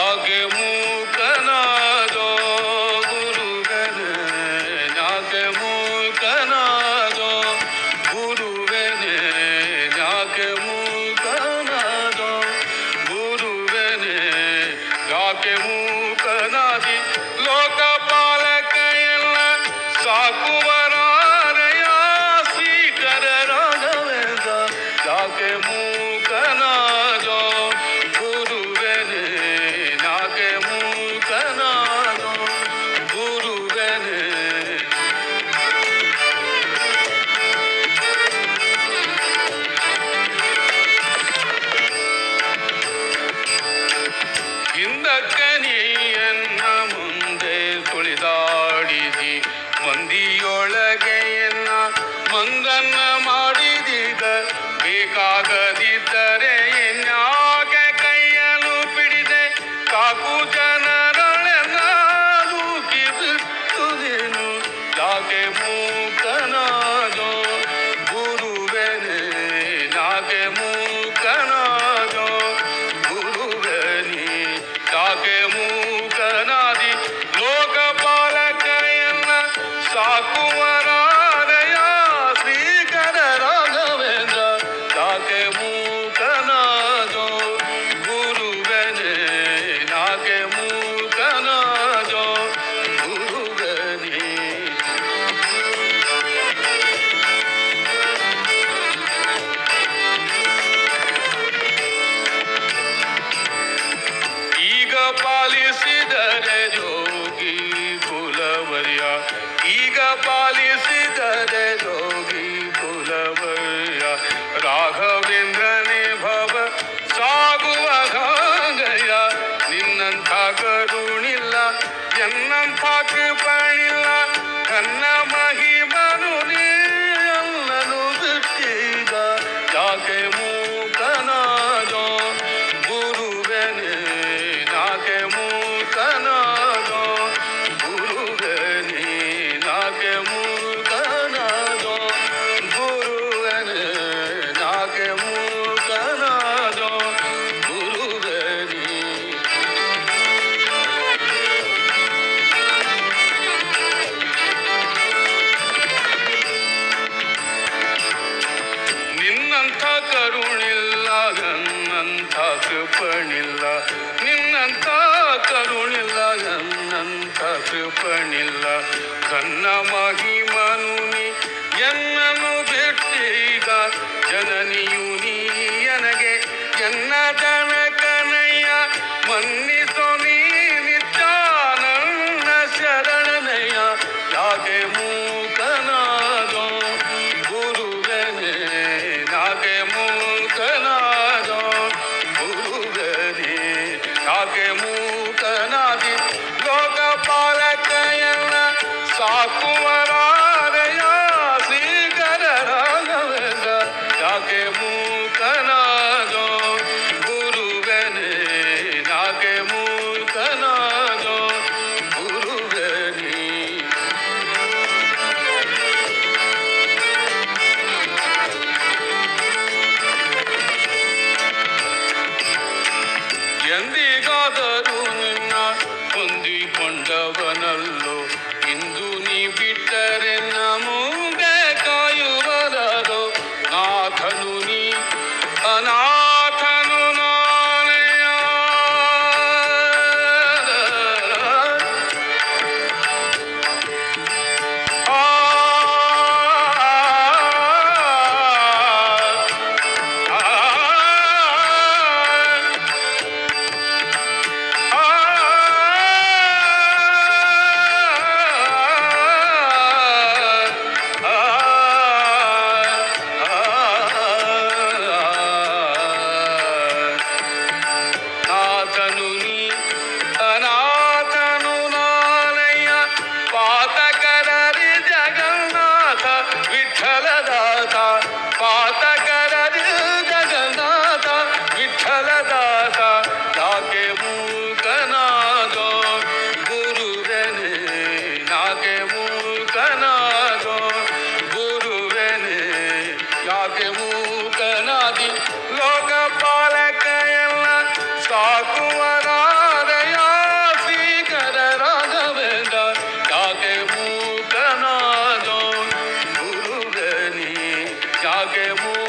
ಯಾಕೆ ಮೂಕನಾದೋ ಗುರುವೆನೆ ಯಾಕೆ ಮೂಕನಾದೋ ಗುರುವೆನೆ ಯಾಕೆ ಮೂಕನಾದೋ ಗುರುವೆನೆ ಯಾಕೆ ಮೂಕನಾದಿ ಲೋಕಪಾಲಕ ಎಲ್ಲ ಸಾಕುವರಾರಯ ಶ್ರೀಕರ ರಾಘವೇಂದ್ರ ಯಾಕೆ ಮೂಕನಾದೋ ಗುರುವೆನೆ ಯಾಕೆ ಮೂಕನಾದೋ ಗುರುವೆನೆ ಹಿಂದಕ್ಕೆ ನೀಯನ್ನ ಮುಂದೆ ತುಳಿದಾಡಿದಿ ಮಂದಿಯೊಳಗೆಯನ್ನ ಮಂಗನ್ನ ಮಾಡಿದೀಗ ಬೇಕಾಗದಿದ್ದರೆ ಇನ್ಯಾಕೆ ಕೈಯನ್ನು ಬಿಡಿದೆ ಕಾಕು ಜನರಳೆಲ್ಲ ನೂಕಿ ಬಿಟ್ಟುದೇನು ಯಾಕೆ ಮೂಕನಾದೋ ಗುರುವೆನೆ ಯಾಕೆ ಮೂಕನಾದೋ ಗುರುವೆನಿ ಯಾಕೆ ಮೂಕನಾದಿ ಲೋಕಪಾಲಕ ಎಲ್ಲ ಸಾಕುವರಾರಯ ಶ್ರೀಕರ ರಾಘವೇಂದ್ರ ಯಾಕೆ ಮೂಕನಾದೋ ಗುರುವೆನೆ ಯಾಕೆ ಮೂಕನಾದೋ ಗುರುವೆನಿ ಈಗ ಪಾಲಿಸಿದರೆ ಜೋಗಿ ಕುಲವರ್ಯ ಈಗ ಪಾಲಿಸಿದರೆ ಜೋಗಿ ಕುಲವರ್ಯ ರಾಘವೇಂದ್ರನೇ ಭವ ಸಾಗುವ ಗಾಂಗಯ್ಯ ನಿನ್ನಂಥ ಕರುಣಿಲ್ಲ ಎನ್ನಂಥ ಕೃಪಣಿಲ್ಲ ಕನ್ನ ಮಹಿಮನು ನೀಲ್ಲನು ಬಿಟ್ಟೀಗ ಯಾಕೆ ಮೂಕನಾದೋ ಗುರುವೆನೆ ಯಾಕೆ ಮೂಕನಾದೋ ಗುರುವೆನೆ ಯಾಕೆ ಮೂಕನಾದೋ ಗುರುವೆನೆ ಯಾಕೆ ಮೂಕನಾದೋ ಗುರುವೆನೆ ನಿನ್ನಂಥ ಕರುಣಿಲ್ಲ ನನ್ನಂಥ ಕೃಪಣಿಲ್ಲ ನಿನ್ನಂಥ ಕರುಣಿಲ್ಲ ನನ್ನಂಥ ಕೃಪಣಿಲ್ಲ ಕನ್ನ ಮಹಿಮನು ನೀ ಎನ್ನನು ಬಿಟ್ಟೀಗ ಜನನಿಯು ನೀ ನನಗೆ ಎನ್ನ ಜನಕನಯ್ಯ ಮನ್ನಿಸೋ ನೀ ನಿತ್ಯಾನಂದ ಶರಣನಯ್ಯ ಯಾಕೆ ಮೂಕನಾದೋ ಗುರುವೆನೆ ಯಾಕೆ ಮೂಕನಾದೋ ಗುರುವೆನೆ ಯಾಕೆ ಮೂಕನಾದಿ ಲೋಕಪಾಲಕ ಎಲ್ಲ ಸಾಕುವರಾರಯ ಶ್ರೀಕರ ರಾಘವೇಂದ್ರ ಯಾಕೆ ಮೂಕನಾದೋ ಗುರುವೆನೆ ಯಾಕೆ ಮೂಕನಾದೋ ಗುರುವೆನೆ ಎಂದಿಗಾದರೂ ನಿನ್ನ ಹೊಂದಿಕೊಂಡವನಲ್ಲೋ ಇಂದು ನೀ ಬಿಟ್ಟರೆ ನಮಗೆ ಕಾಯುವರದೋ ನಾಥನು ನೀ ಅನಾಥನು ನಾನೆಯ ಆ ಭಾಗ್ಯವು